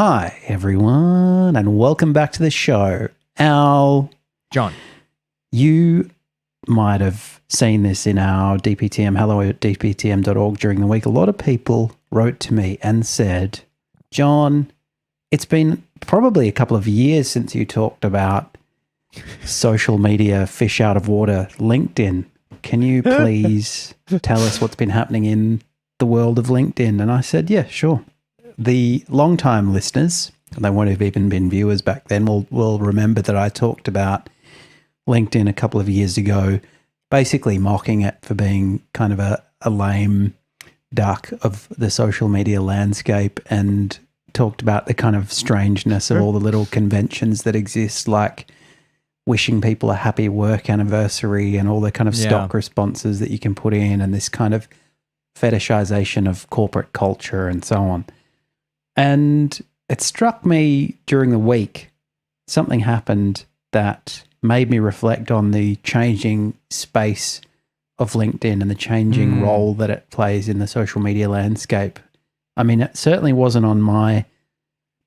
Hi, everyone, and welcome back to the show. John. You might have seen this in our DPTM, hello at dptm.org during the week. A lot of people wrote to me and said, John, it's been probably a couple of years since you talked about social media fish out of water, LinkedIn. Can you please tell us what's been happening in the world of LinkedIn? And I said, yeah, sure. The long-time listeners, and they won't have even been viewers back then, will remember that I talked about LinkedIn a couple of years ago, basically mocking it for being kind of a lame duck of the social media landscape, and talked about the kind of strangeness of all the little conventions that exist, like wishing people a happy work anniversary and all the kind of stock responses that you can put in, and this kind of fetishization of corporate culture and so on. And it struck me during the week, something happened that made me reflect on the changing space of LinkedIn and the changing role that it plays in the social media landscape. I mean, it certainly wasn't on my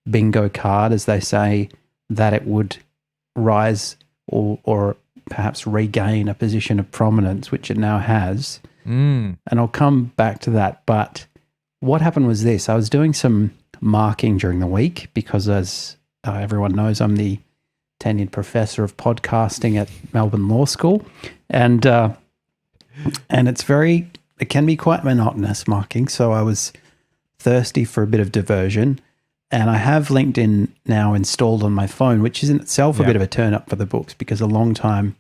bingo card, as they say, that it would rise or perhaps regain a position of prominence, which it now has. And I'll come back to that. But what happened was this. I was doing some marking during the week because, as everyone knows, I'm the tenured professor of podcasting at Melbourne Law School. And it can be quite monotonous marking. So I was thirsty for a bit of diversion. And I have LinkedIn now installed on my phone, which is in itself a bit of a turn up for the books, because a long time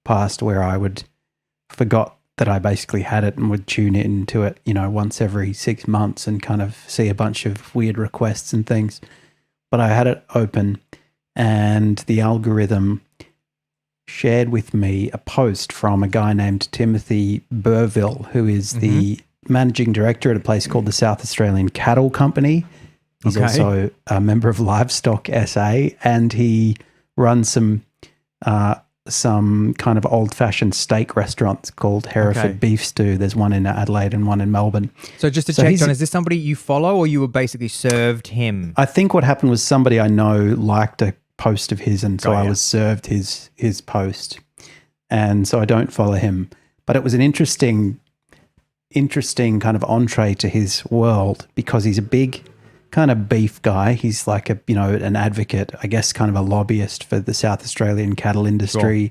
passed where I forgot that I basically had it and would tune into it, once every 6 months and kind of see a bunch of weird requests and things. But I had it open, and the algorithm shared with me a post from a guy named Timothy Burville, who is the managing director at a place called the South Australian Cattle Company. He's also a member of Livestock SA, and he runs some kind of old-fashioned steak restaurants called Hereford Beef Stew. There's one in Adelaide and one in Melbourne. So just to check, John, is this somebody you follow, or you were basically served him? I think what happened was somebody I know liked a post of his, and so I was served his post. And so I don't follow him. But it was an interesting kind of entree to his world, because he's a big kind of beef guy. He's like an advocate, I guess, kind of a lobbyist for the South Australian cattle industry,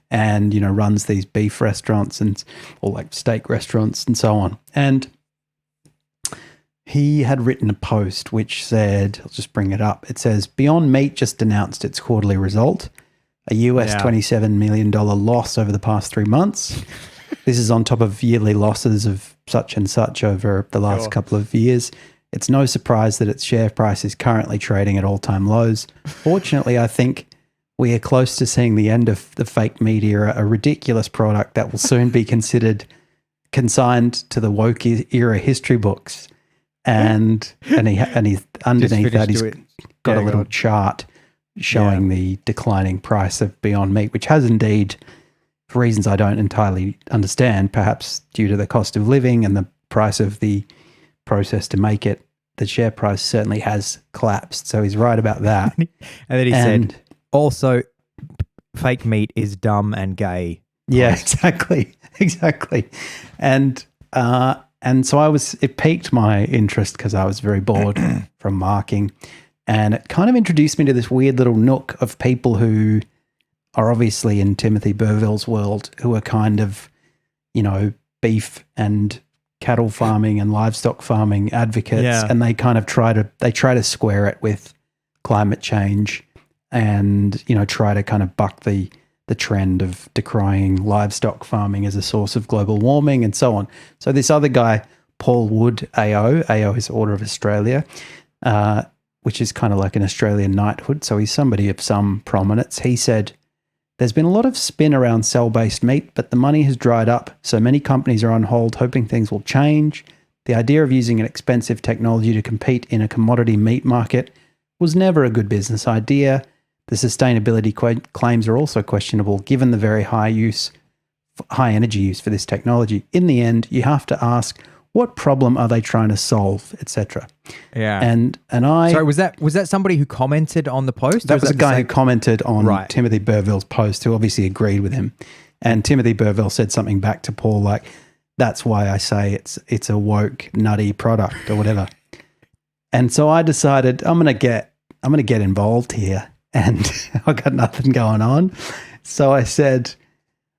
and runs these beef restaurants or like steak restaurants and so on. And he had written a post which said, I'll just bring it up. It says, Beyond Meat just announced its quarterly result, a US $27 million loss over the past 3 months. This is on top of yearly losses of such and such over the last couple of years. It's no surprise that its share price is currently trading at all-time lows. Fortunately, I think we are close to seeing the end of the fake meat era, a ridiculous product that will soon be consigned to the woke era history books. And he's underneath that, he's got a little chart showing the declining price of Beyond Meat, which has indeed, for reasons I don't entirely understand, perhaps due to the cost of living and the price of the process to make it, the share price certainly has collapsed. So he's right about that. And then he said, also, fake meat is dumb and gay. Yeah, exactly. And so it piqued my interest because I was very bored from marking, and it kind of introduced me to this weird little nook of people who are obviously in Timothy Burville's world, who are kind of, beef and cattle farming and livestock farming advocates, and they kind of try to square it with climate change, and try to kind of buck the trend of decrying livestock farming as a source of global warming and so on. So this other guy, Paul Wood, AO is Order of Australia, which is kind of like an Australian knighthood. So he's somebody of some prominence. He said, there's been a lot of spin around cell-based meat, but the money has dried up, so many companies are on hold hoping things will change. The idea of using an expensive technology to compete in a commodity meat market was never a good business idea. The sustainability claims are also questionable given the very high energy use for this technology. In the end, you have to ask, What problem are they trying to solve, etc. Yeah. And I Sorry, was that somebody who commented on the post? that was a guy who commented on Right. Timothy Burville's post, who obviously agreed with him. And Timothy Burville said something back to Paul like, "That's why I say it's a woke nutty product," or whatever. And so I decided I'm gonna get involved here, and I got nothing going on. So I said,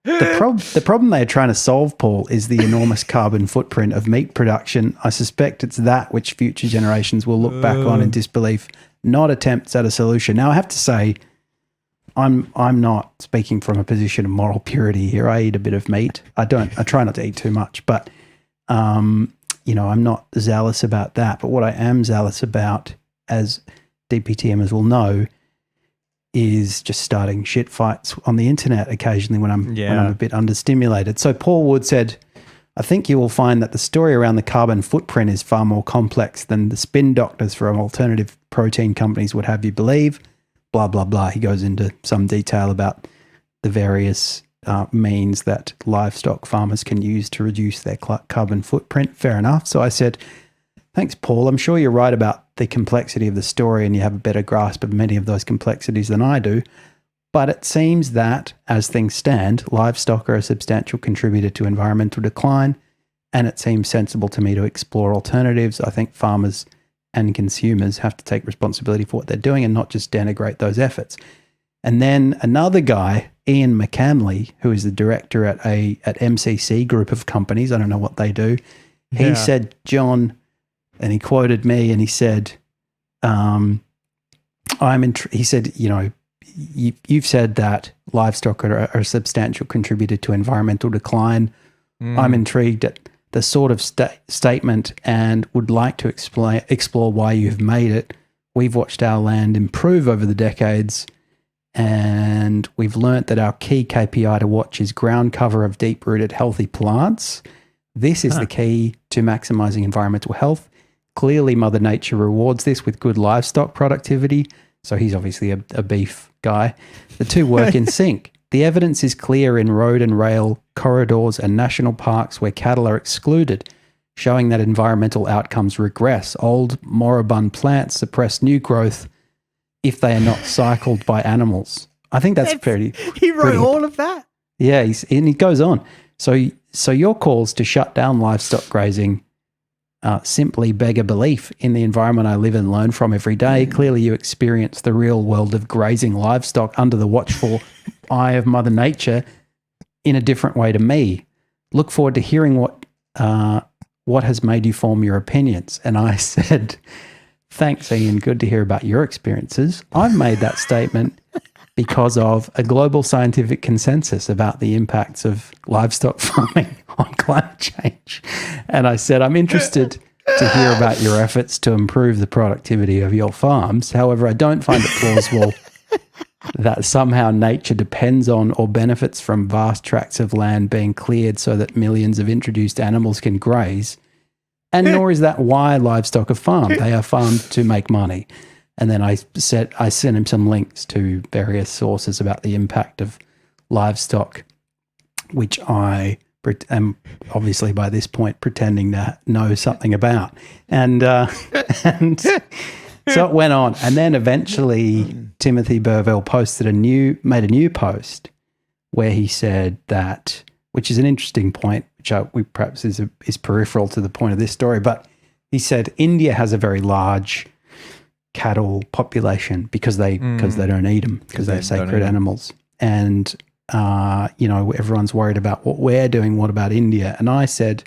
the problem they're trying to solve, Paul, is the enormous carbon footprint of meat production. I suspect it's that which future generations will look back on in disbelief, not attempts at a solution. Now, I have to say, I'm not speaking from a position of moral purity here. I eat a bit of meat. I try not to eat too much, but I'm not zealous about that. But what I am zealous about, as DPTMers will know, is just starting shit fights on the internet occasionally when I'm a bit understimulated. So Paul Wood said, "I think you will find that the story around the carbon footprint is far more complex than the spin doctors from alternative protein companies would have you believe." Blah, blah, blah. He goes into some detail about the various means that livestock farmers can use to reduce their carbon footprint. Fair enough. So I said, "Thanks, Paul. I'm sure you're right about the complexity of the story and you have a better grasp of many of those complexities than I do. But it seems that, as things stand, livestock are a substantial contributor to environmental decline, and it seems sensible to me to explore alternatives. I think farmers and consumers have to take responsibility for what they're doing and not just denigrate those efforts." And then another guy, Ian McCamley, who is the director at MCC Group of Companies, I don't know what they do, he said, "John," and he quoted me and he said, he said, you've said that livestock are a substantial contributor to environmental decline. I'm intrigued at the sort of statement and would like to explore why you've made it. We've watched our land improve over the decades, and we've learnt that our key KPI to watch is ground cover of deep-rooted healthy plants. This is the key to maximising environmental health. Clearly, Mother Nature rewards this with good livestock productivity." So he's obviously a beef guy. "The two work in sync. The evidence is clear in road and rail corridors and national parks where cattle are excluded, showing that environmental outcomes regress. Old moribund plants suppress new growth if they are not cycled by animals." I think that's pretty... He wrote all of that? Yeah, and he goes on. So your calls to shut down livestock grazing simply beg a belief in the environment I live and learn from every day. Clearly you experience the real world of grazing livestock under the watchful eye of Mother Nature in a different way to me. Look forward to hearing what has made you form your opinions. And I said, "Thanks, Ian. Good to hear about your experiences. I've made that statement because of a global scientific consensus about the impacts of livestock farming on climate change." And I said, "I'm interested to hear about your efforts to improve the productivity of your farms. However, I don't find it plausible that somehow nature depends on or benefits from vast tracts of land being cleared so that millions of introduced animals can graze. And nor is that why livestock are farmed. They are farmed to make money." And then I sent him some links to various sources about the impact of livestock, which I am obviously by this point pretending to know something about. And so it went on. And then eventually Timothy Burville made a new post where he said that, which is an interesting point, which perhaps is peripheral to the point of this story, but he said India has a very large cattle population because they don't eat them, because they're sacred animals. And, everyone's worried about what we're doing. What about India? And I said,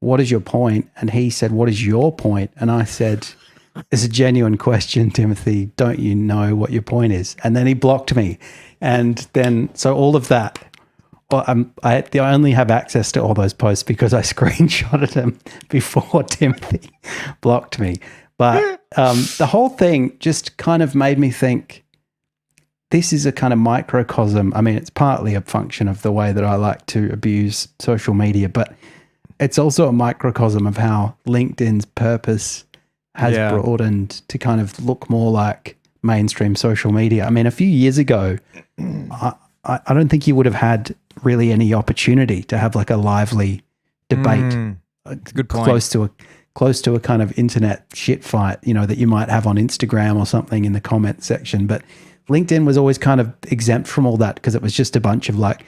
"What is your point?" And he said, "What is your point?" And I said, "It's a genuine question, Timothy. Don't you know what your point is?" And then he blocked me. And then, so all of that, I only have access to all those posts because I screenshotted them before Timothy blocked me. But the whole thing just kind of made me think, this is a kind of microcosm. I mean, it's partly a function of the way that I like to abuse social media, but it's also a microcosm of how LinkedIn's purpose has broadened to kind of look more like mainstream social media. I mean, a few years ago, I don't think you would have had really any opportunity to have like a lively debate a good point. close to a kind of internet shit fight, that you might have on Instagram or something in the comment section. But LinkedIn was always kind of exempt from all that because it was just a bunch of like,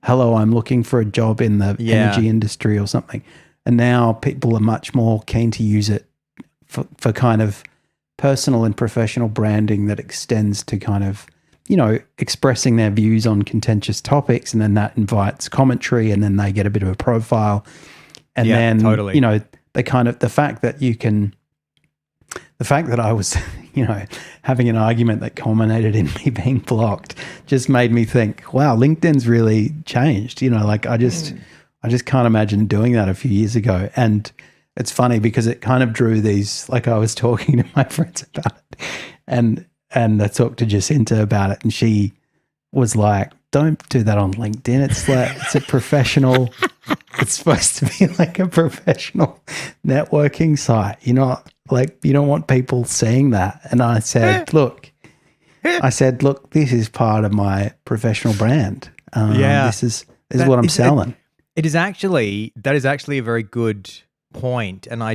hello, I'm looking for a job in the energy industry or something. And now people are much more keen to use it for kind of personal and professional branding that extends to kind of, expressing their views on contentious topics. And then that invites commentary, and then they get a bit of a profile. And then, totally. they kind of, the fact that I was, having an argument that culminated in me being blocked just made me think, wow, LinkedIn's really changed. I just can't imagine doing that a few years ago. And it's funny because it kind of drew these, like I was talking to my friends about it, and I talked to Jacinta about it, and she was like, don't do that on LinkedIn. It's like, it's a professional, it's supposed to be like a professional networking site. You don't want people seeing that. And I said, look, this is part of my professional brand. This is what I'm selling. That is actually a very good point. And I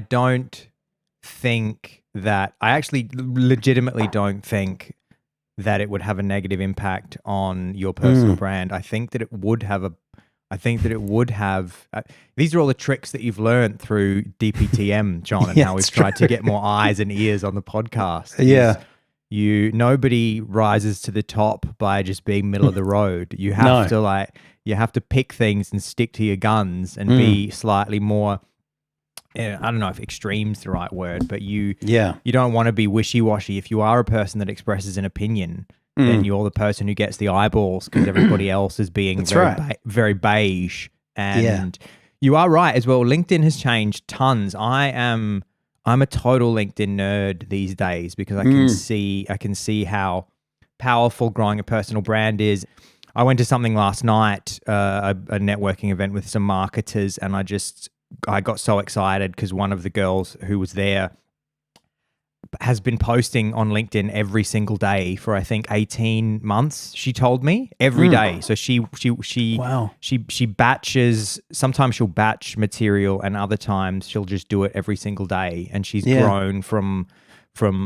actually legitimately don't think that it would have a negative impact on your personal brand. I think that it would have these are all the tricks that you've learned through DPTM, John, and how we've tried to get more eyes and ears on the podcast. Yeah. Nobody rises to the top by just being middle of the road. You have to pick things and stick to your guns and be slightly more, I don't know if extreme's the right word, but you don't want to be wishy-washy. If you are a very expresses an opinion, then you're the person who gets the eyeballs because everybody else is being very beige. And you are right as well. LinkedIn has changed tons. I'm a total LinkedIn nerd these days because I can see how powerful growing a personal brand is. I went to something last night, a networking event with some marketers, and I got so excited because one of the girls who was there has been posting on LinkedIn every single day for I think 18 months. She told me every day. So she batches. Sometimes she'll batch material, and other times she'll just do it every single day. And she's grown from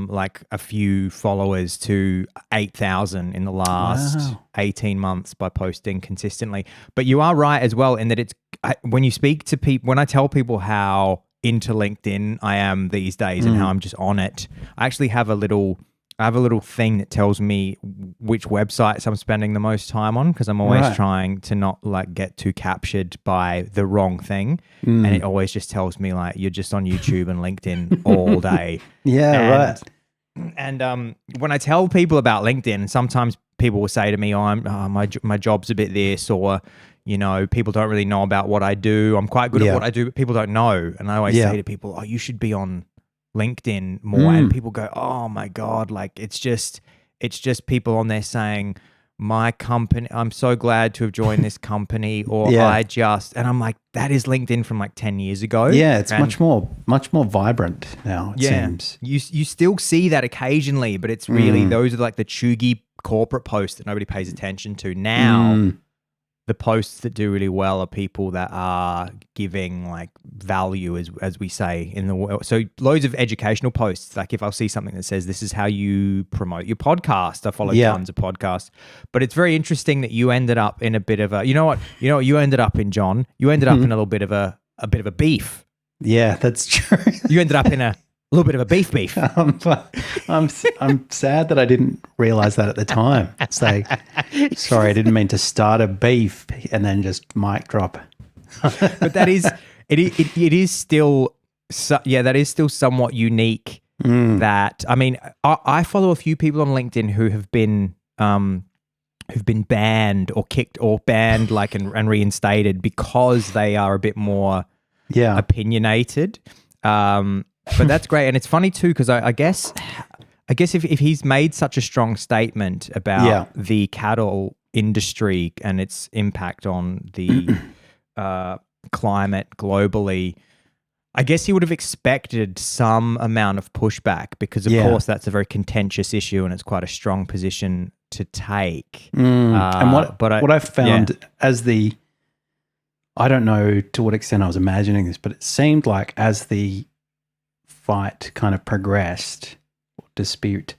like a few followers to 8,000 in the last 18 months by posting consistently. But you are right as well in that when you speak to people, when I tell people how into LinkedIn I am these days and how I'm just on it, I actually have a little thing that tells me which websites I'm spending the most time on because I'm always trying to not like get too captured by the wrong thing. And it always just tells me like, you're just on YouTube and LinkedIn all day. And when I tell people about LinkedIn, sometimes people will say to me, my job's a bit this, or people don't really know about what I do. I'm quite good at what I do, but people don't know. And I always say to people, you should be on LinkedIn more. And people go, oh my God, like it's just people on there saying, my company, I'm so glad to have joined this company, or and I'm like, that is LinkedIn from like 10 years ago. Yeah, it's much more vibrant now, it seems. You still see that occasionally, but it's really, those are like the chuggy corporate posts that nobody pays attention to. Now, the posts that do really well are people that are giving like value, as we say in the world. So loads of educational posts. Like if I'll see something that says, this is how you promote your podcast. I follow tons of podcasts, but it's very interesting that you ended up in a bit of a, you know what you ended up in, John? You ended up in a little bit of a beef. Yeah, that's true. You ended up in a little bit of a beef. I'm sad that I didn't realize that at the time. It's like, sorry, I didn't mean to start a beef and then just mic drop. But that is still somewhat unique. That, I mean, I follow a few people on LinkedIn who have been banned or kicked or banned like and reinstated because they are a bit more opinionated. But that's great. And it's funny too, because I guess if he's made such a strong statement about the cattle industry and its impact on the climate globally, I guess he would have expected some amount of pushback because, of course, that's a very contentious issue and it's quite a strong position to take. And what I've found as the I don't know to what extent I was imagining this, but it seemed like as the fight kind of progressed, or dispute,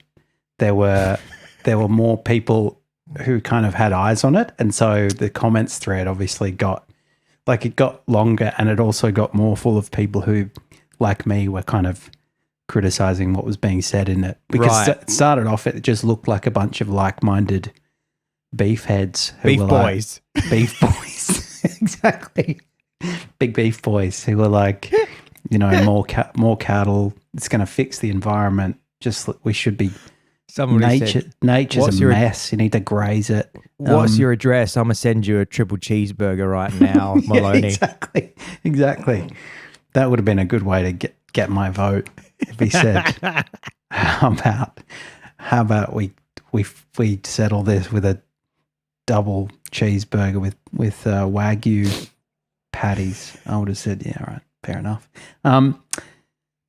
there were more people who kind of had eyes on it, and so the comments thread obviously got longer, and it also got more full of people who, like me, were kind of criticizing what was being said in it, because it started off, it just looked like a bunch of like-minded beef heads who beef were boys. like, beef boys. Exactly. Big beef boys who were like, more cattle. It's going to fix the environment. Just we should be. Nature's a mess. You need to graze it. What's your address? I'm gonna send you a triple cheeseburger right now, Maloney. Exactly. That would have been a good way to get my vote if he said, "How about we settle this with a double cheeseburger with Wagyu patties." I would have said, "Yeah, all right, fair enough."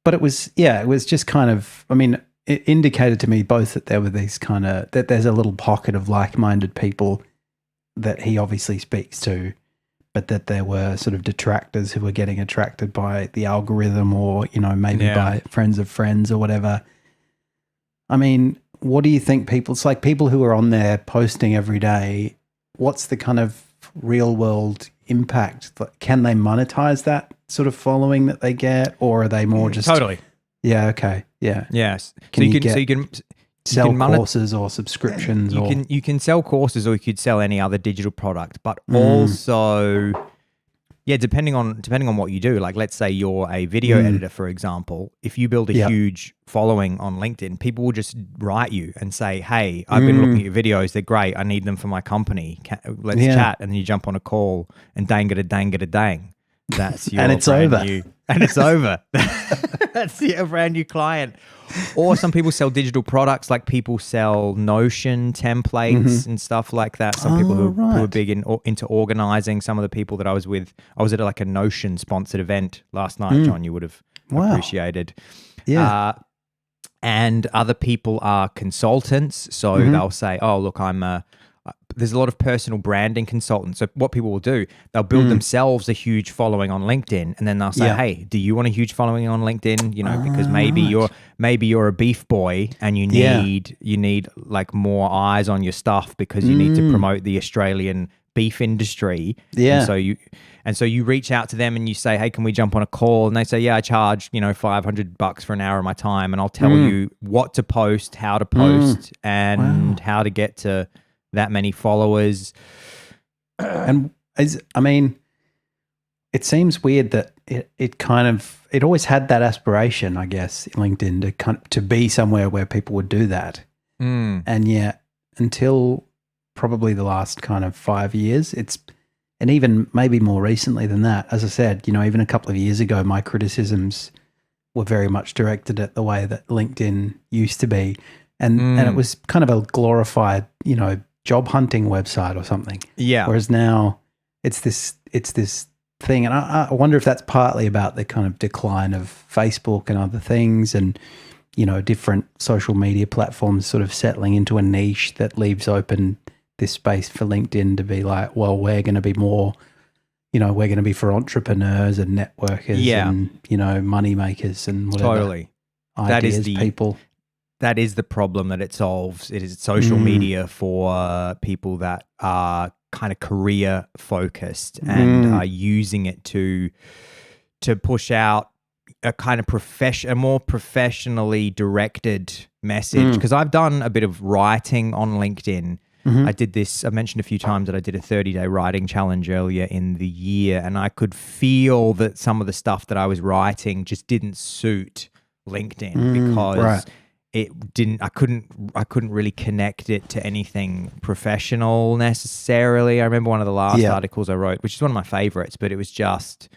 But it was just kind of, I mean, it indicated to me both that there were these that there's a little pocket of like-minded people that he obviously speaks to, but that there were sort of detractors who were getting attracted by the algorithm, or, maybe by friends of friends or whatever. I mean, what do you think it's like people who are on there posting every day, what's the kind of real world impact? Can they monetize that sort of following that they get, or are they more just totally? Yeah. Okay. Yeah. Yes. You can sell courses or subscriptions. You can sell courses, or you could sell any other digital product, but also, depending on what you do. Like, let's say you're a video editor, for example. If you build a huge following on LinkedIn, people will just write you and say, "Hey, I've been looking at your videos. They're great. I need them for my company. Let's chat." And then you jump on a call, and dang. That's your and it's over. And it's over. That's your brand new client. Or some people sell digital products, like people sell Notion templates and stuff like that. Some people who are big into organizing. Some of the people that I was with, I was at like a Notion sponsored event last night, John, you would have appreciated. Yeah. And other people are consultants. So they'll say, "Oh, look, there's a lot of personal branding consultants." So what people will do, they'll build themselves a huge following on LinkedIn, and then they'll say, "Hey, do you want a huge following on LinkedIn? Because maybe you're a beef boy and you need like more eyes on your stuff because you need to promote the Australian beef industry." Yeah. And so you reach out to them and you say, "Hey, can we jump on a call?" And they say, "Yeah, I charge, $500 for an hour of my time, and I'll tell you what to post, how to post, and how to get to that many followers." And it seems weird that it always had that aspiration, I guess, LinkedIn to be somewhere where people would do that. And yet, until probably the last kind of 5 years, and even maybe more recently than that, as I said, even a couple of years ago, my criticisms were very much directed at the way that LinkedIn used to be. And it was kind of a glorified, job hunting website or something. Yeah. Whereas now it's this thing. And I wonder if that's partly about the kind of decline of Facebook and other things, and, different social media platforms sort of settling into a niche that leaves open this space for LinkedIn to be like, well, we're going to be more, we're going to be for entrepreneurs and networkers and, money makers and whatever. Totally. Ideas, people. That is the problem that it solves. It is social media for people that are kind of career focused and are using it to push out a kind of a more professionally directed message. Because I've done a bit of writing on LinkedIn. I did this, I mentioned a few times that I did a 30-day writing challenge earlier in the year, and I could feel that some of the stuff that I was writing just didn't suit LinkedIn because it didn't, I couldn't really connect it to anything professional necessarily. I remember one of the last articles I wrote, which is one of my favorites, but it was just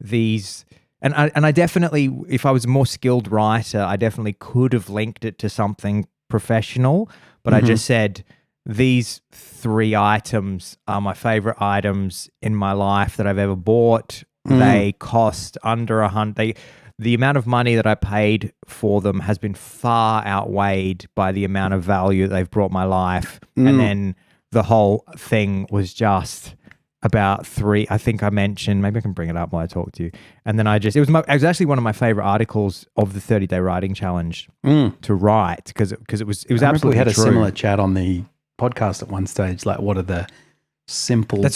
these, and I definitely, if I was a more skilled writer, I definitely could have linked it to something professional, but I just said, these 3 items are my favorite items in my life that I've ever bought. They cost under $100. The amount of money that I paid for them has been far outweighed by the amount of value that they've brought my life. And then the whole thing was just about 3. I think I mentioned, maybe I can bring it up while I talk to you. And then it was actually one of my favorite articles of the 30-day writing challenge to write because it was absolutely we had true. A similar chat on the podcast at one stage, like what are the simple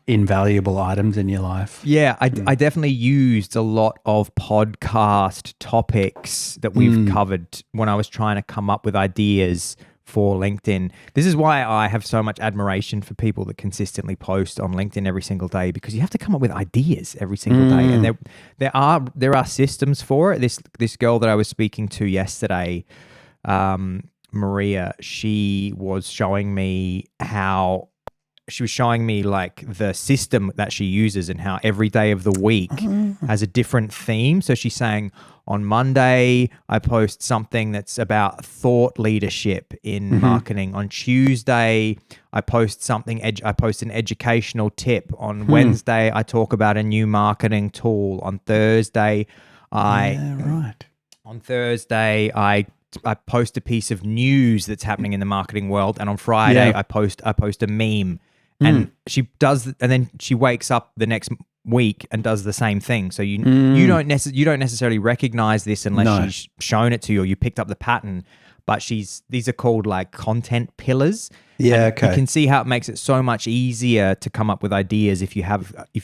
invaluable items in your life? Yeah, I definitely used a lot of podcast topics that we've covered when I was trying to come up with ideas for LinkedIn. This is why I have so much admiration for people that consistently post on LinkedIn every single day, because you have to come up with ideas every single day, and there are systems for it. This girl that I was speaking to yesterday, Maria, she was showing me like the system that she uses and how every day of the week has a different theme. So she's saying on Monday, I post something that's about thought leadership in marketing. On Tuesday, I post I post an educational tip. On Wednesday, I talk about a new marketing tool. On Thursday, I post a piece of news that's happening in the marketing world. And on Friday, I post a meme. And she does, and then she wakes up the next week and does the same thing. So you don't necessarily recognize this unless she's shown it to you or you picked up the pattern. But these are called like content pillars. Yeah, and you can see how it makes it so much easier to come up with ideas if you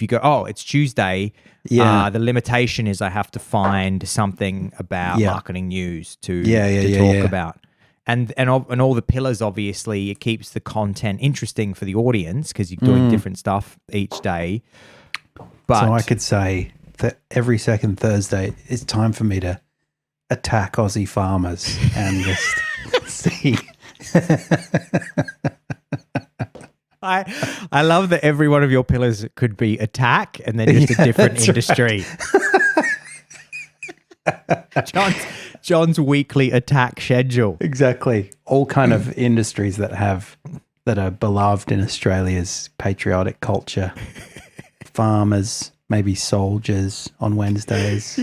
go, oh, it's Tuesday. Yeah. The limitation is I have to find something about marketing news to talk about. And all the pillars, obviously, it keeps the content interesting for the audience because you're doing different stuff each day. But so I could say that every second Thursday, it's time for me to attack Aussie farmers and just see. I love that every one of your pillars could be attack and then just a different industry. Right. John's weekly attack schedule. Exactly. All kind of industries that are beloved in Australia's patriotic culture. Farmers, maybe soldiers on Wednesdays.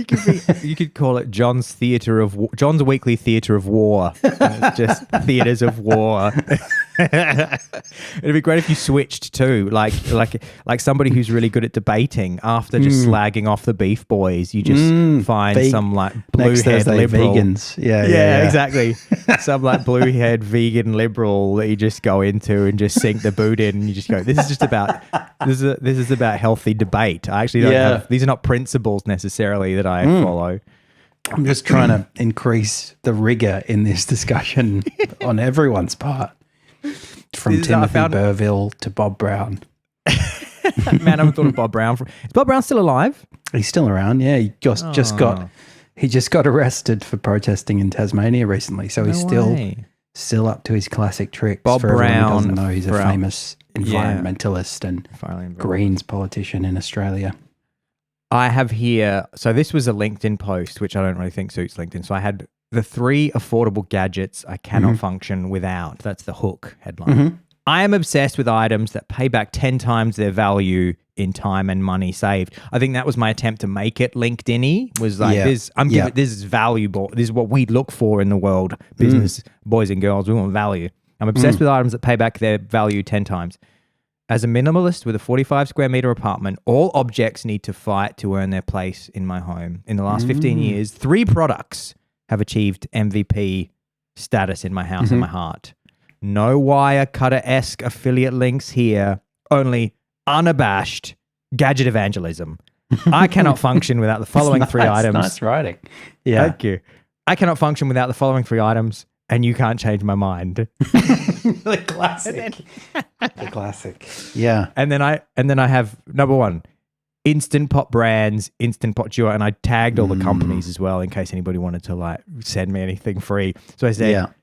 You could call it John's weekly theatre of war. And it's just theatres of war. It'd be great if you switched too, like somebody who's really good at debating. After just slagging off the Beef Boys, you just find some like blue-haired liberal vegans. Yeah, exactly. Some like blue-haired vegan liberal that you just go into and just sink the boot in, and you just go, this is about healthy debate. I actually don't have, these are not principles necessarily that I follow. I'm just trying to increase the rigor in this discussion on everyone's part. From Timothy Burville to Bob Brown. Man, I haven't thought of Bob Brown. Is Bob Brown still alive? He's still around, yeah. He just got arrested for protesting in Tasmania recently, so he's still up to his classic tricks. Bob for Brown, everyone who doesn't know, he's a famous environmentalist and Greens politician in Australia. I have here, so this was a LinkedIn post, which I don't really think suits LinkedIn. So I had the 3 affordable gadgets I cannot function without. That's the hook headline. I am obsessed with items that pay back 10 times their value in time and money saved. I think that was my attempt to make it LinkedIn-y, was like, this is valuable. This is what we look for in the world. Business, boys and girls, we want value. I'm obsessed with items that pay back their value 10 times. As a minimalist with a 45 square meter apartment, all objects need to fight to earn their place in my home. In the last 15 years, 3 products have achieved MVP status in my house and my heart. No wire cutter-esque affiliate links here, only unabashed gadget evangelism. I cannot function without the following 3 items. Nice writing. Yeah. Thank you. I cannot function without the following 3 items, and you can't change my mind. The classic. The classic. Yeah. And then I have number 1. Instant Pot brands, Instant Pot duo, and I tagged all the companies as well in case anybody wanted to like send me anything free. So I said,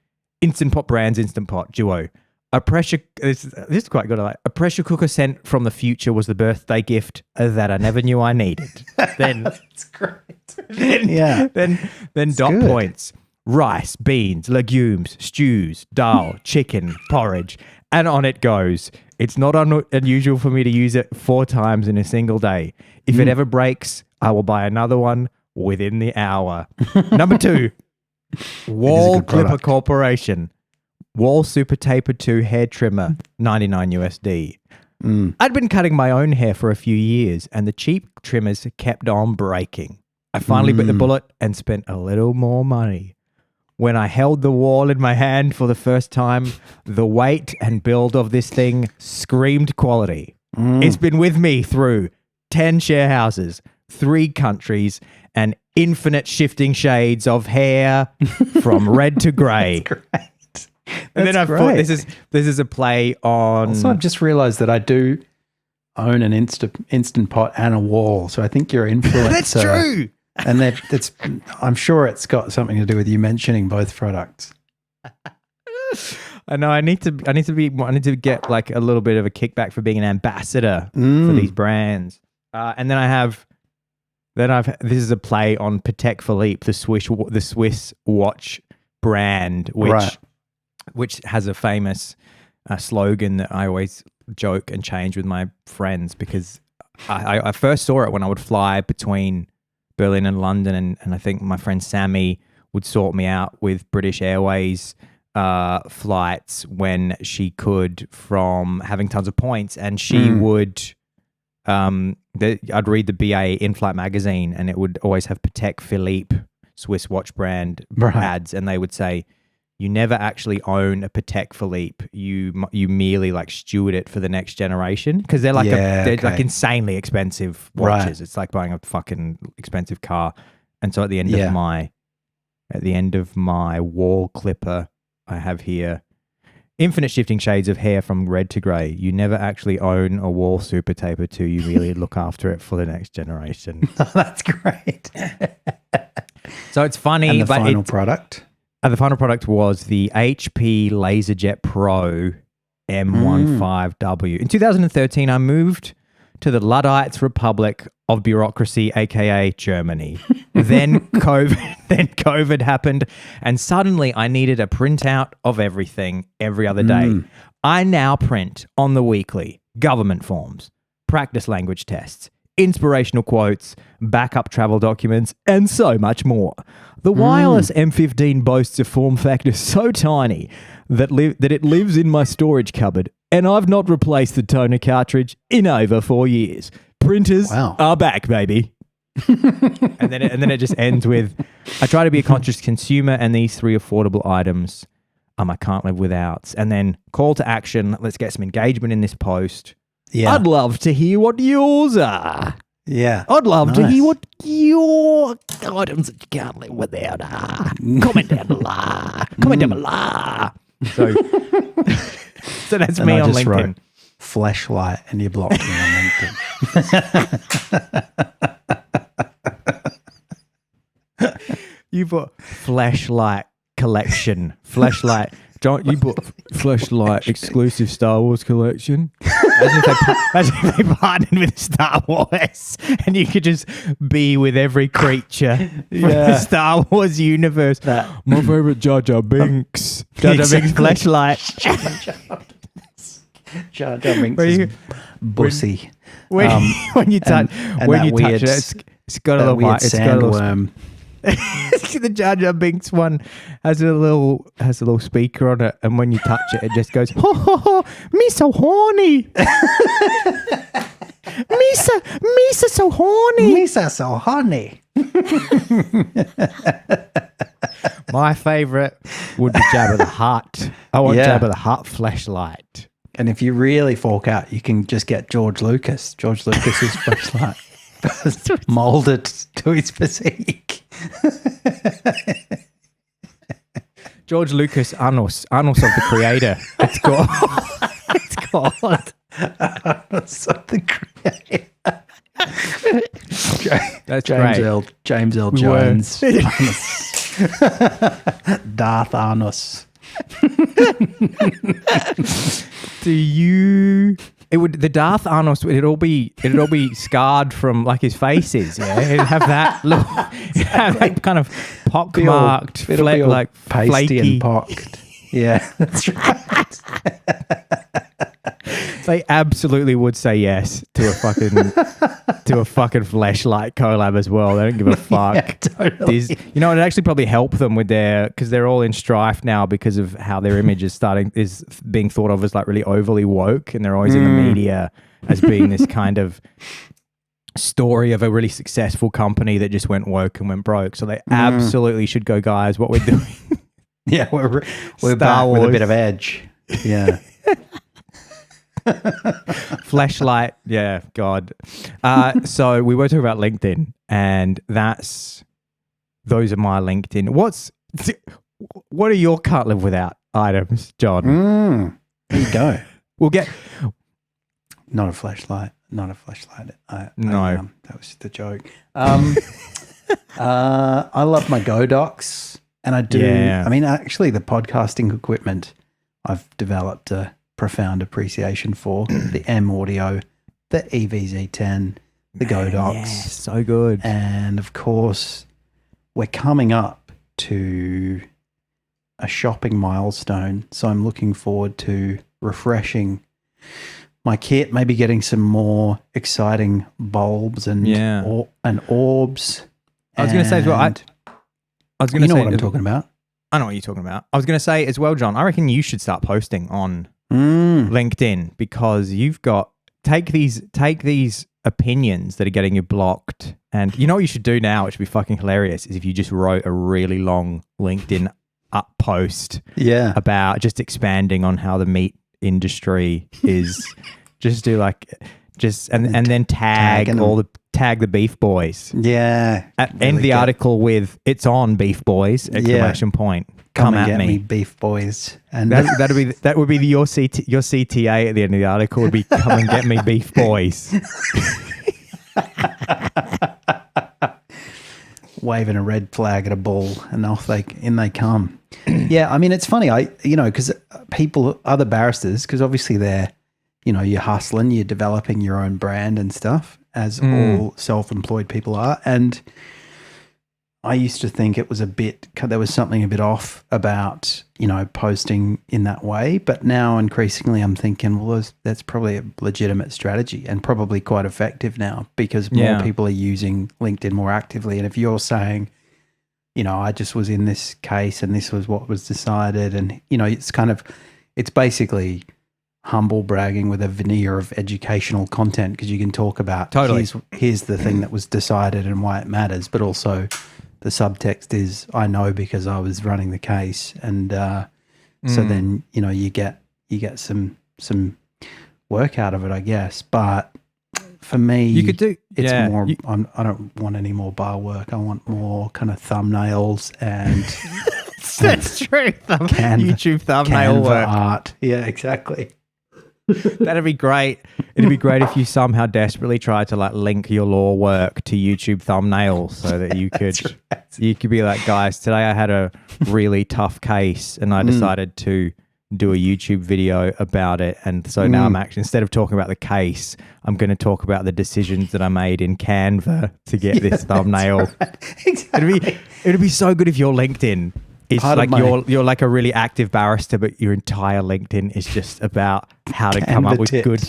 Instant Pot brands, Instant Pot duo. This is quite good. A pressure cooker sent from the future was the birthday gift that I never knew I needed. Then that's great. Then dot good. Points. Rice, beans, legumes, stews, dal, chicken, porridge, and on it goes. It's not unusual for me to use it 4 times in a single day. If it ever breaks, I will buy another one within the hour. Number 2, Wall Clipper Corporation. Wall Super Taper 2 hair trimmer, $99 USD. I'd been cutting my own hair for a few years, and the cheap trimmers kept on breaking. I finally bit the bullet and spent a little more money. When I held the wall in my hand for the first time, the weight and build of this thing screamed quality. It's been with me through 10 share houses, 3 countries, and infinite shifting shades of hair from red to grey. That's great. And then I thought this is a play on. Also, I've just realised that I do own an instant pot and a wall, so I think your influencer. That's true. And that's I'm sure it's got something to do with you mentioning both products. I know. I need to get like a little bit of a kickback for being an ambassador for these brands. And then this is a play on Patek Philippe, the Swiss watch brand, which has a famous slogan that I always joke and change with my friends, because I first saw it when I would fly between Berlin and London, and I think my friend Sammy would sort me out with British Airways flights when she could, from having tons of points, and she would I'd read the BA in-flight magazine, and it would always have Patek Philippe Swiss watch brand ads, and they would say, you never actually own a Patek Philippe. You merely like steward it for the next generation, because they're like like insanely expensive watches. It's like buying a fucking expensive car. And so at the end of my wall clipper, I have here infinite shifting shades of hair from red to grey. You never actually own a wall super taper 2. You merely look after it for the next generation. Oh, that's great. So it's funny. And the final product? The final product was the HP LaserJet Pro M15W. In 2013, I moved to the Luddites Republic of Bureaucracy, aka Germany. Then COVID happened, and suddenly I needed a printout of everything every other day. I now print on the weekly government forms, practice language tests, inspirational quotes, backup travel documents, and so much more. The wireless M15 boasts a form factor so tiny that it lives in my storage cupboard, and I've not replaced the toner cartridge in over 4 years. Printers are back, baby. and then it just ends with, I try to be a conscious consumer, and these 3 affordable items I can't live without. And then call to action. Let's get some engagement in this post. Yeah. I'd love to hear what yours are. Yeah. I'd love to hear what your items that you can't live without are. Comment down below. Comment down below. So that's and me I on just LinkedIn. Wrote fleshlight, and you blocked me on LinkedIn. You put fleshlight collection. Fleshlight. John, you bought Fleshlight exclusive Star Wars collection. Imagine if they partnered with Star Wars, and you could just be with every creature from the Star Wars universe. My favorite Jar Jar Binks. Jar Jar Binks Fleshlight. Jar Jar Binks is bussy. When you touch it, it's got a little weird sandworm. The Jar Jar Binks one has a little speaker on it, and when you touch it, it just goes, ho ho ho, me so horny. Misa so horny. Misa so horny. My favourite would be Jabba the Hutt. I want Jabba the Hutt Fleshlight. And if you really fork out, you can just get George Lucas's Fleshlight. Molded to his physique. George Lucas Anus of the creator. It's called. Anus of the creator. That's James L. Jones. Darth Anus. The Darth Arnos, it'd all be scarred from like his face is, yeah. It'd have that look, that kind of pockmarked, like pasty flaky and pocked. Yeah, that's right. They absolutely would say yes to a fucking do a fucking Fleshlight collab as well. They don't give a fuck. Yeah, totally. It actually probably help them with because they're all in strife now because of how their image is being thought of as like really overly woke, and they're always in the media as being this kind of story of a really successful company that just went woke and went broke. So they absolutely should go, guys, what we're doing. Yeah, we're Star back Wars. with a bit of edge. Yeah. Fleshlight, yeah, God. So we were talking about LinkedIn, and those are my LinkedIn. What are your can't live without items, John? There you go. We'll get Not a flashlight. No. That was just a joke. I love my Go Docs, and I do. Yeah. I mean, actually, the podcasting equipment I've developed a profound appreciation for. The M Audio, the EVZ10, the Go Docs. Yeah, so good. And of course, we're coming up to a shopping milestone, so I'm looking forward to refreshing my kit, maybe getting some more exciting bulbs and orbs. I was going to say as well, I was going to say, you know what I'm talking about. I know what you're talking about. I was going to say as well, John, I reckon you should start posting on LinkedIn, because you've got take these opinions that are getting you blocked, and you know what you should do now, which would be fucking hilarious, is if you just wrote a really long LinkedIn up post about just expanding on how the meat industry is. Just do and then tag the beef boys. Yeah. End the article with "It's on, beef boys!" exclamation point. Come and at get me, beef boys. And that would be your CTA at the end of the article would be "Come and get me, beef boys." Waving a red flag at a bull, and in they come. Yeah, I mean, it's funny. Because other barristers, because obviously they're, you're hustling, you're developing your own brand and stuff, as all self-employed people are. And I used to think there was something a bit off about, posting in that way. But now increasingly I'm thinking, well, that's probably a legitimate strategy and probably quite effective now, because more people are using LinkedIn more actively. And if you're saying, I just was in this case and this was what was decided, and, it's basically humble bragging with a veneer of educational content, because you can talk about here's the thing that was decided and why it matters, but also the subtext is I know because I was running the case, and so then you get some work out of it, I guess. But for me, you could do more. I don't want any more bar work. I want more kind of thumbnails and that's true. YouTube thumbnail Canva work. art. Yeah, exactly. That'd be great. It'd be great if you somehow desperately tried to link your law work to YouTube thumbnails, so that you could be like, guys, today I had a really tough case and I decided to do a YouTube video about it, and so now I'm actually, instead of talking about the case, I'm going to talk about the decisions that I made in Canva to get this thumbnail. Right. Exactly. It'd be so good if your LinkedIn is you're like a really active barrister, but your entire LinkedIn is just about how to come up with good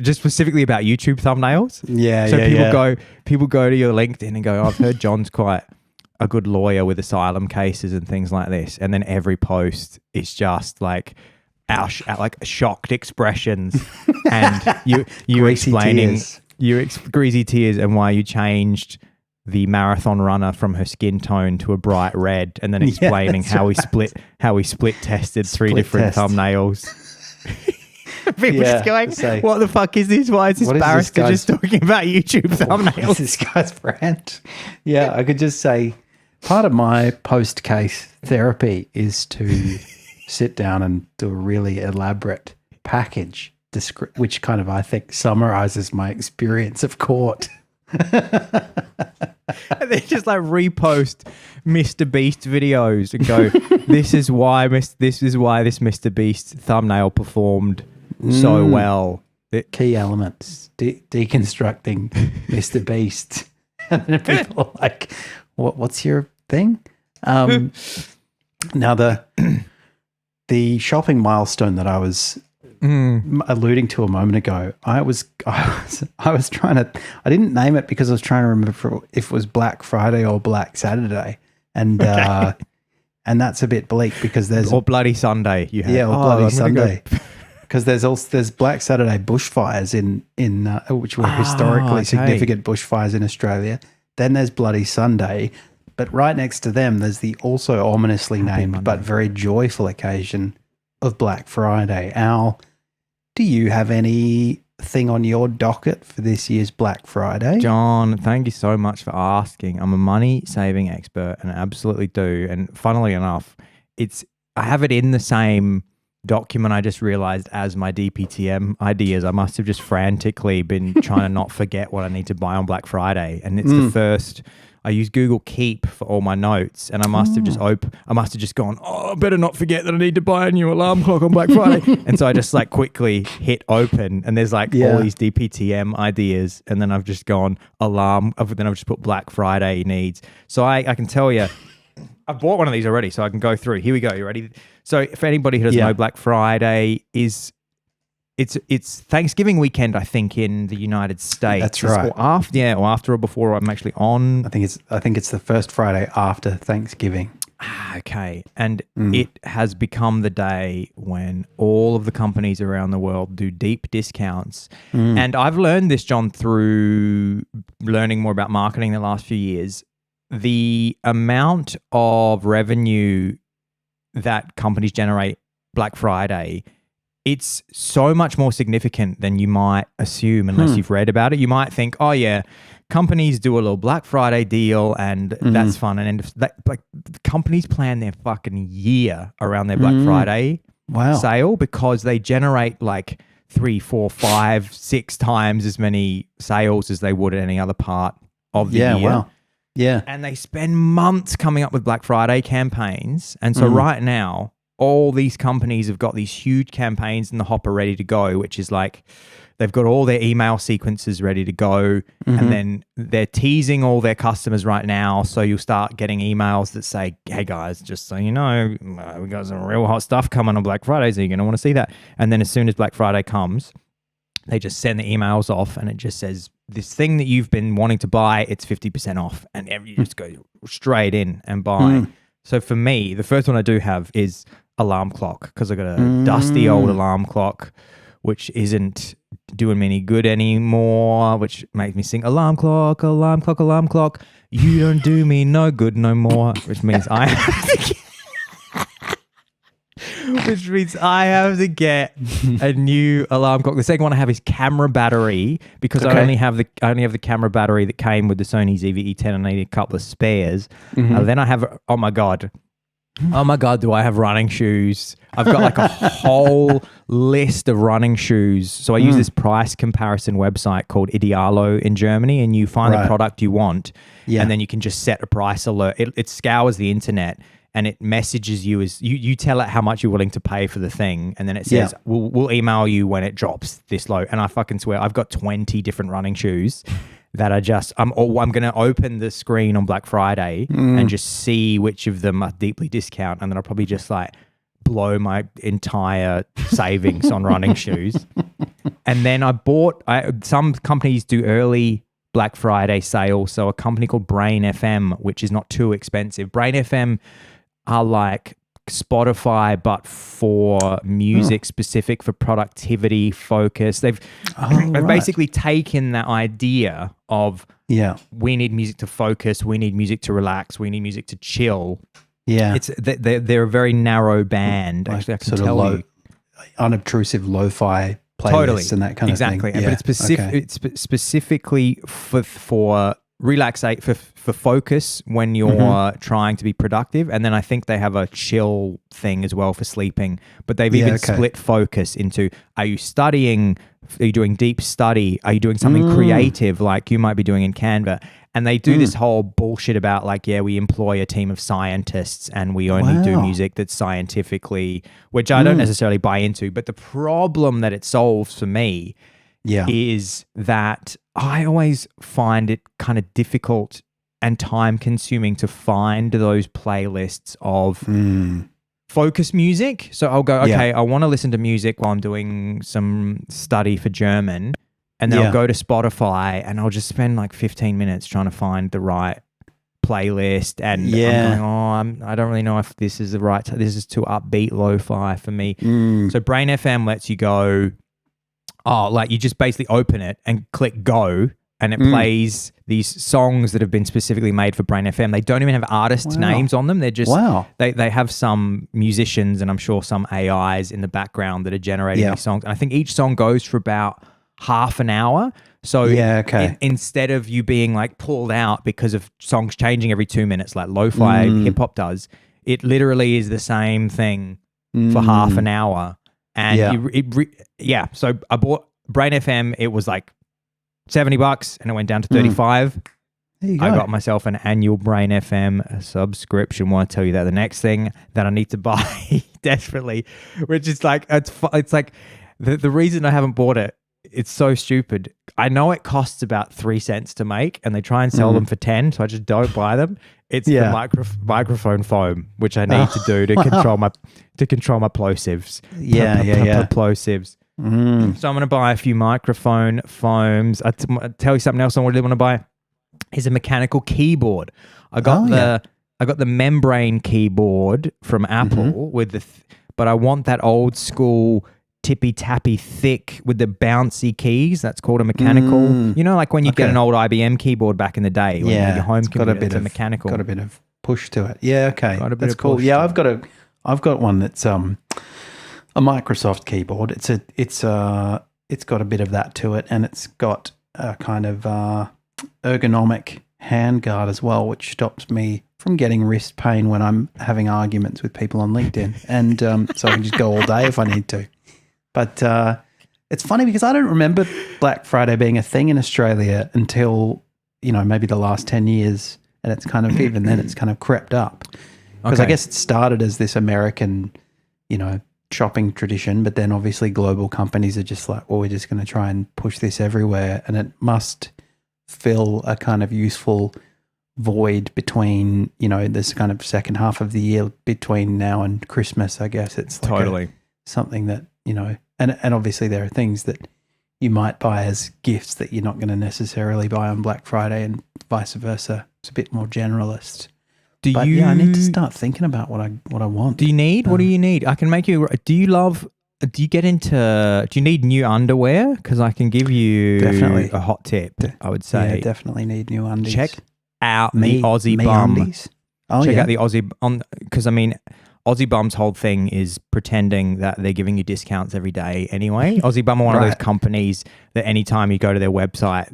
just specifically about YouTube thumbnails. Yeah. So people go to your LinkedIn and go, I've heard John's quite a good lawyer with asylum cases and things like this, and then every post is just like shocked expressions and you explaining greasy tears and why you changed the marathon runner from her skin tone to a bright red, and then explaining how we split tested three different thumbnails. People just going, what the fuck is this? Why is this barrister just talking about YouTube thumbnails? What is this guy's brand? Yeah, I could just say part of my post-case therapy is to sit down and do a really elaborate package, which kind of, I think, summarizes my experience of court. And they just repost Mr. Beast videos and go, this is why this Mr. Beast thumbnail performed so well. Key elements, deconstructing Mr. Beast. And then people are like, what's your thing? Now the shopping milestone that I was alluding to a moment ago, I was trying to. I didn't name it because I was trying to remember if it was Black Friday or Black Saturday, and and that's a bit bleak because there's or Bloody Sunday. You have, or Bloody Sunday. Because there's Black Saturday bushfires in which were historically significant bushfires in Australia. Then there's Bloody Sunday, but right next to them there's the also ominously named but very joyful occasion of Black Friday. Al, do you have anything on your docket for this year's Black Friday? John, thank you so much for asking. I'm a money saving expert and I absolutely do. And funnily enough, I have it in the same document I just realized as my DPTM ideas. I must have just frantically been trying to not forget what I need to buy on Black Friday. And it's the first, I use Google Keep for all my notes, and I must have just gone, I better not forget that I need to buy a new alarm clock on Black Friday. And so I just like quickly hit open and there's like all these DPTM ideas. And then I've just gone then I've just put Black Friday needs. So I can tell you, I've bought one of these already, so I can go through. Here we go. You ready? So for anybody who doesn't know, Black Friday it's Thanksgiving weekend, I think, in the United States. That's right. Or after or before I'm actually on. I think it's the first Friday after Thanksgiving. Okay. And it has become the day when all of the companies around the world do deep discounts. And I've learned this, John, through learning more about marketing the last few years. The amount of revenue that companies generate Black Friday, it's so much more significant than you might assume unless you've read about it. You might think, oh yeah, companies do a little Black Friday deal and that's fun. And companies plan their fucking year around their Black Friday sale because they generate like 3, 4, 5, 6 times as many sales as they would at any other part of the year. Wow. Yeah. And they spend months coming up with Black Friday campaigns. And so right now, all these companies have got these huge campaigns in the hopper ready to go, which is like they've got all their email sequences ready to go. And then they're teasing all their customers right now. So you'll start getting emails that say, hey guys, just so you know, we got some real hot stuff coming on Black Friday. So you're going to want to see that. And then as soon as Black Friday comes, they just send the emails off and it just says, this thing that you've been wanting to buy, it's 50% off. And you just go straight in and buy. So for me, the first one I do have is alarm clock because I got a dusty old alarm clock, which isn't doing me any good anymore, which makes me sing alarm clock, alarm clock, alarm clock. You don't do me no good no more, which means I have to get a new alarm clock. The second one I have is camera battery because I only have the camera battery that came with the Sony ZV-E10 and I need a couple of spares. Then I have, oh my God, do I have running shoes? I've got like a whole list of running shoes. So I use this price comparison website called Idealo in Germany, and you find the product you want and then you can just set a price alert. It scours the internet and it messages you as you tell it how much you're willing to pay for the thing. And then it says, we'll email you when it drops this low. And I fucking swear, I've got 20 different running shoes that are just, I'm going to open the screen on Black Friday and just see which of them are deeply discount. And then I'll probably just like blow my entire savings on running shoes. And then some companies do early Black Friday sales. So a company called Brain FM, which is not too expensive. Brain FM are like Spotify, but for music specific, for productivity focus. They've basically taken that idea of we need music to focus, we need music to relax, we need music to chill. Yeah, they're a very narrow band. Actually, I can tell you, unobtrusive lo-fi playlists and that kind of thing. Exactly, but it's specifically for for focus when you're trying to be productive. And then I think they have a chill thing as well for sleeping. But they've even split focus into, are you studying? Are you doing deep study? Are you doing something creative like you might be doing in Canva? And they do this whole bullshit about like, we employ a team of scientists and we only do music that's scientifically, which I don't necessarily buy into. But the problem that it solves for me is that I always find it kind of difficult and time consuming to find those playlists of focus music. So I'll go, Yeah. okay, I want to listen to music while I'm doing some study for German. And then I'll go to Spotify and I'll just spend like 15 minutes trying to find the right playlist. And I'm going, I don't really know if this is the right, this is too upbeat lo-fi for me. So Brain FM lets you go, like you just basically open it and click go and it plays these songs that have been specifically made for Brain FM. They don't even have artist names on them. They're just, they have some musicians and I'm sure some AIs in the background that are generating these songs. And I think each song goes for about half an hour. So instead of you being like pulled out because of songs changing every 2 minutes like lo-fi hip hop does, it literally is the same thing for half an hour. And so I bought Brain FM. It was like $70 and it went down to $35. There you go. I got myself an annual Brain FM subscription. Want to tell you that the next thing that I need to buy desperately, which is like, it's like the reason I haven't bought it, it's so stupid. I know it costs about 3 cents to make and they try and sell them for 10, so I just don't buy them. It's the microphone foam, which I need to do to control my plosives. Plosives. So I'm going to buy a few microphone foams. I tell you something else I really want to buy is a mechanical keyboard. I got the membrane keyboard from Apple but I want that old school tippy-tappy thick with the bouncy keys. That's called a mechanical. You know, like when you get an old IBM keyboard back in the day when you had your home computer, it's a mechanical. Got a bit of push to it. Yeah, okay. That's cool. Push. Yeah, I've got one that's a Microsoft keyboard. It's got a bit of that to it, and it's got a kind of ergonomic handguard as well, which stops me from getting wrist pain when I'm having arguments with people on LinkedIn. And so I can just go all day if I need to. But it's funny because I don't remember Black Friday being a thing in Australia until, maybe the last 10 years. And it's kind of, even then it's kind of crept up. Because I guess it started as this American, shopping tradition. But then obviously global companies are just like, well, we're just going to try and push this everywhere. And it must fill a kind of useful void between, this kind of second half of the year between now and Christmas, I guess. It's like totally something that, and obviously there are things that you might buy as gifts that you're not going to necessarily buy on Black Friday and vice versa. It's a bit more generalist. I need to start thinking about what I want. Do you need? What do you need? I can make you. Do you need new underwear? Because I can give you definitely a hot tip. I would say definitely need new undies. Check out the Aussie Bum. Undies. Check out the Aussie because Aussie Bum's whole thing is pretending that they're giving you discounts every day anyway. Aussie Bum are one of those companies that anytime you go to their website,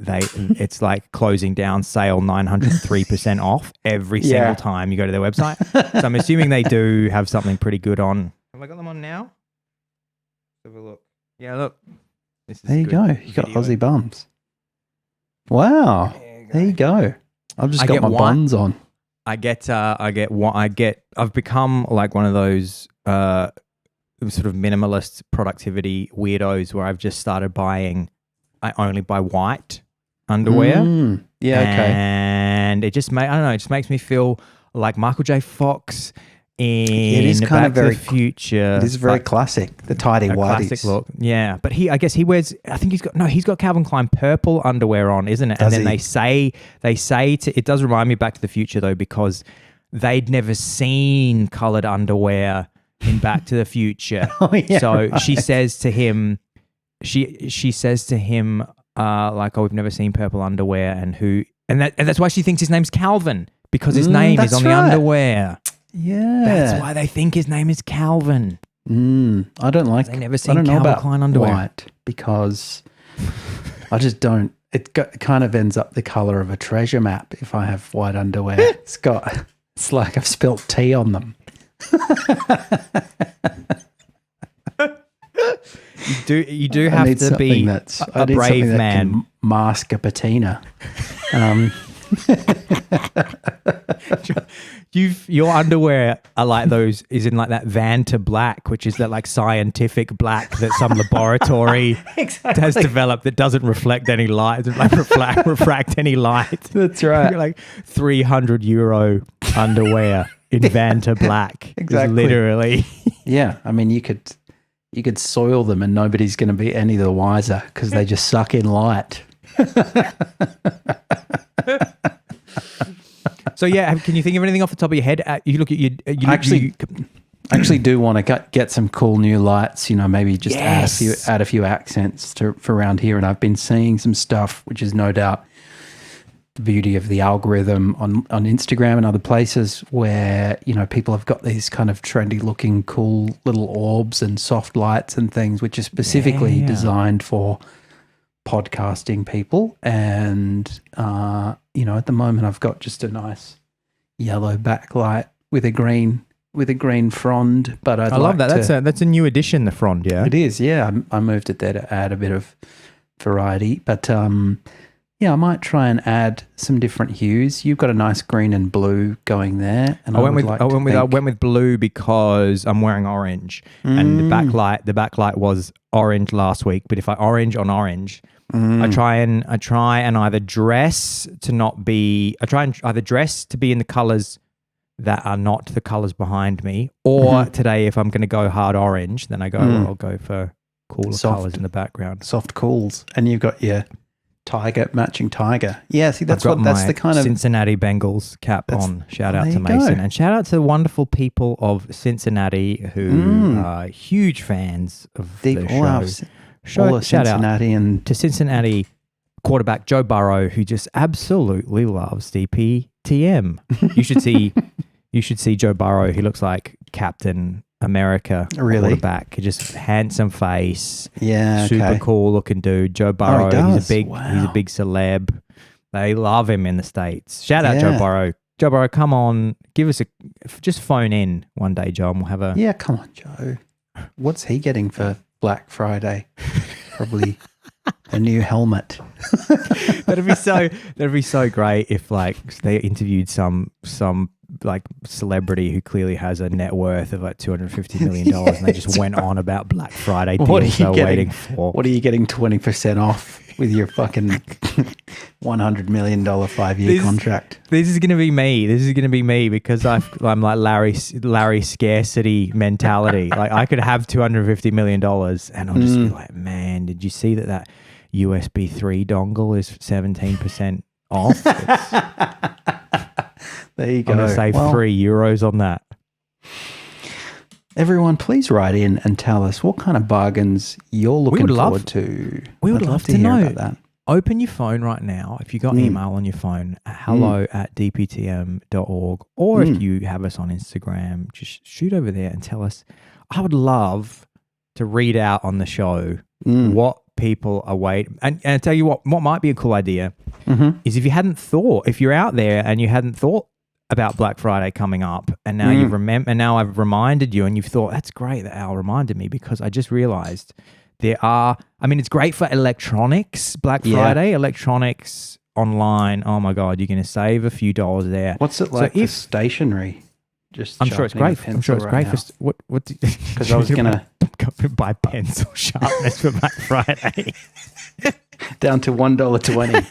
it's like closing down sale 903% off every single time you go to their website. So I'm assuming they do have something pretty good on. Have I got them on now? Let's have a look. Yeah, look. This is there you go. You got Aussie Bums. Wow. There you go. I've just got my buns on. I've become like one of those sort of minimalist productivity weirdos where I've just started buying, I only buy white underwear. And it just it just makes me feel like Michael J. Fox in Back to the Future. It is very classic, the tidy whities. Classic look. Yeah. But he's got Calvin Klein purple underwear on, isn't it? Does and then he? they say it does remind me of Back to the Future though, because they'd never seen colored underwear in Back to the Future. So she says to him, like, oh, we've never seen purple underwear and that's why she thinks his name's Calvin, because his name is on the underwear. Yeah. That's why they think his name is Calvin. I don't like, they never seen Calvin Klein underwear. White because I just don't, it kind of ends up the color of a treasure map if I have white underwear. It's like I've spilt tea on them. You do have to be a brave man. Can mask a patina. Your underwear are like those, is in like that van to black, which is that like scientific black that some laboratory has developed that doesn't reflect any light, doesn't like refract any light. That's right. You're like €300 underwear. Invanta Black. Exactly. Literally. Yeah. I mean, you could soil them and nobody's going to be any the wiser because they just suck in light. So yeah, can you think of anything off the top of your head? You look at you. I actually do want to get some cool new lights. Maybe just add a few accents for around here. And I've been seeing some stuff, which is no doubt the beauty of the algorithm on Instagram and other places, where people have got these kind of trendy looking, cool little orbs and soft lights and things, which are specifically designed for podcasting people. And at the moment I've got just a nice yellow backlight with a green frond, but I love that. That's a new addition, the frond. Yeah, it is. Yeah, I moved it there to add a bit of variety, but I might try and add some different hues. You've got a nice green and blue going there, and I went with blue because I'm wearing orange, and the backlight was orange last week. But if I orange on orange, I try and either dress to be in the colors that are not the colors behind me, or today if I'm going to go hard orange, then I'll go for cooler colors in the background, soft cools, and you've got your matching tiger. Yeah, see, that's the kind of Cincinnati Bengals cap on. Shout out to Mason, and shout out to the wonderful people of Cincinnati who are huge fans of the show. Shout out and to Cincinnati quarterback Joe Burrow, who just absolutely loves DPTM. You should see Joe Burrow. He looks like Captain America quarterback. Just handsome face. Yeah, super cool looking dude. Joe Burrow. He's a big celeb. They love him in the States. Shout out Joe Burrow. Joe Burrow, come on, just phone in one day, John. We'll have a come on, Joe. What's he getting for Black Friday? Probably a new helmet. That'd be so great if they interviewed some celebrity who clearly has a net worth of $250 million and they just went on about Black Friday deals they're waiting for. What are you getting 20% off with your fucking $100 million 5-year contract? This is going to be me because I'm like Larry scarcity mentality. Like I could have $250 million and I'll just be like, man, did you see that USB 3 dongle is 17% off? There you go. I'm going to save €3 on that. Everyone, please write in and tell us what kind of bargains you're looking forward to. We would love to hear know about that. Open your phone right now. If you got email on your phone, hello@dptm.org, or if you have us on Instagram, just shoot over there and tell us. I would love to read out on the show what people are waiting. And I tell you what might be a cool idea is if you're out there and you hadn't thought about Black Friday coming up, and now and now I've reminded you, and you've thought, that's great that Al reminded me, because I just realized it's great for electronics, Black Friday, electronics online. Oh my God, you're going to save a few dollars there. What's it like for stationery? I'm sure it's great. For what? Because I was going to buy pencil sharpness for Black Friday. Down to $1.20.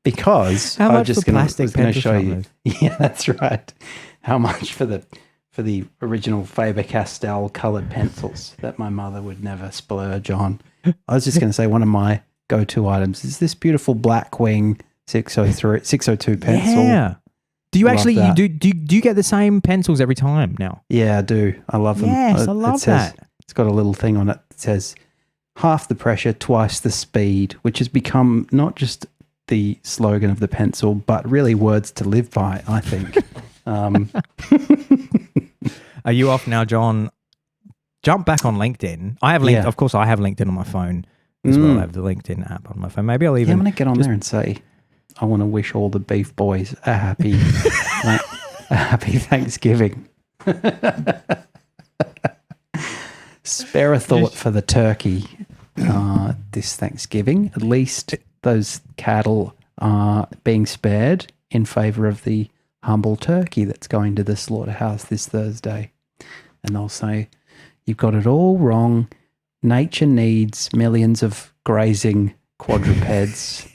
Because how much I was for plastic just going to show sharpness? you. Yeah, that's right. How much for the original Faber-Castell coloured pencils that my mother would never splurge on. I was just going to say one of my go-to items is this beautiful Blackwing 602 pencil. Yeah. Do you actually do you get the same pencils every time now? Yeah, I do. I love them. Yes, I love that. It's got a little thing on it that says half the pressure, twice the speed, which has become not just the slogan of the pencil, but really words to live by, I think. Are you off now, John? Jump back on LinkedIn. I have LinkedIn. Of course, I have LinkedIn on my phone as well. I have the LinkedIn app on my phone. Maybe I'll even... I'm going to get on there and say, I want to wish all the beef boys a happy Thanksgiving. Spare a thought for the turkey this Thanksgiving. At least those cattle are being spared in favour of the humble turkey that's going to the slaughterhouse this Thursday. And they'll say, you've got it all wrong. Nature needs millions of grazing quadrupeds.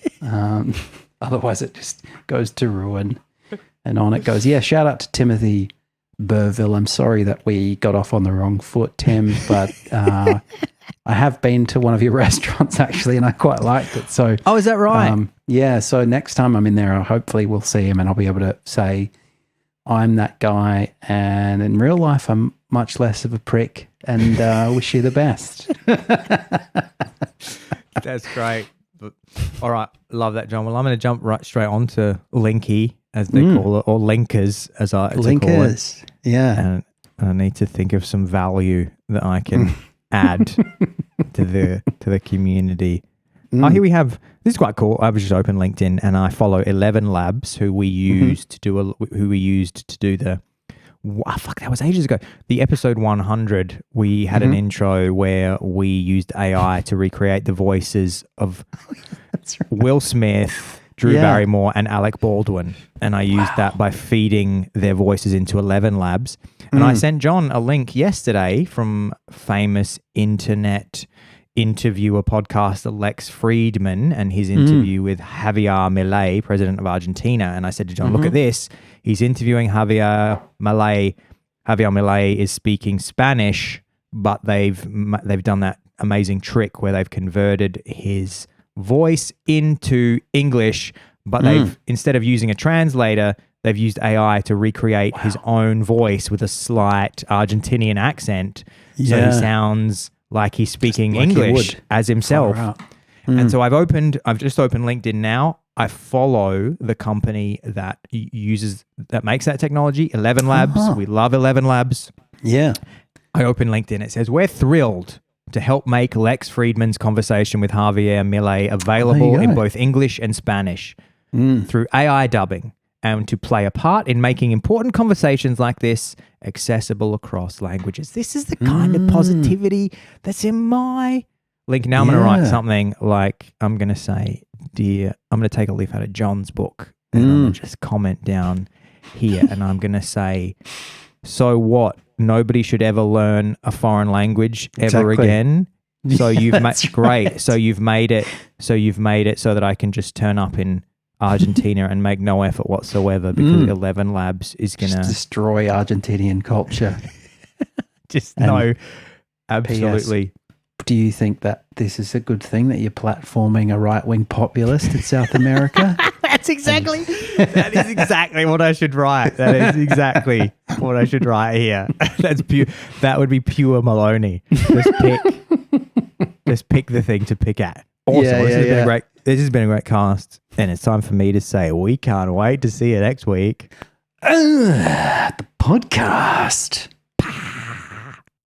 Otherwise it just goes to ruin. And on it goes, yeah, shout out to Timothy Burville. I'm sorry that we got off on the wrong foot, Tim, but I have been to one of your restaurants actually, and I quite liked it. So, oh, is that right? Yeah. So next time I'm in there, hopefully we'll see him, and I'll be able to say I'm that guy. And in real life, I'm much less of a prick, and wish you the best. That's great. All right, love that, John. Well, I'm going to jump right straight onto Linky, as they call it, or Linkers, as I call it. Linkers, yeah. And I need to think of some value that I can add to the community. Oh, here we have. This is quite cool. I've just opened LinkedIn and I follow 11 Labs, who we used to do the. Fuck, that was ages ago. The episode 100, we had an intro where we used AI to recreate the voices of Will Smith, Drew Barrymore, and Alec Baldwin. And I used that by feeding their voices into 11 Labs. And I sent John a link yesterday from famous internet interviewer podcaster Lex Friedman and his interview with Javier Milei, president of Argentina. And I said to John, look at this. He's interviewing Javier Milei. Javier Milei is speaking Spanish, but they've done that amazing trick where they've converted his voice into English, but they've, instead of using a translator, they've used AI to recreate his own voice with a slight Argentinian accent. So he sounds like he's speaking English as himself. And so I've just opened LinkedIn now. I follow the company that makes that technology, 11 Labs. We love 11 Labs. Yeah. I open LinkedIn. It says, we're thrilled to help make Lex Friedman's conversation with Javier Milei available in both English and Spanish through AI dubbing, and to play a part in making important conversations like this accessible across languages. This is the kind of positivity that's in my link. Now I'm going to write something like, I'm going to say, I'm going to take a leaf out of John's book and I'm going to just comment down here and I'm going to say, so what? Nobody should ever learn a foreign language ever again. So you've made great. So you've made it so that I can just turn up in Argentina and make no effort whatsoever because 11 Labs is going to destroy Argentinian culture. Absolutely. PS, do you think that this is a good thing that you're platforming a right-wing populist in South America? That is exactly what I should write. That is exactly what I should write here. That's pure. That would be pure Maloney. Just pick the thing to pick at. Awesome. This has been a great cast, and it's time for me to say we can't wait to see you next week. The podcast.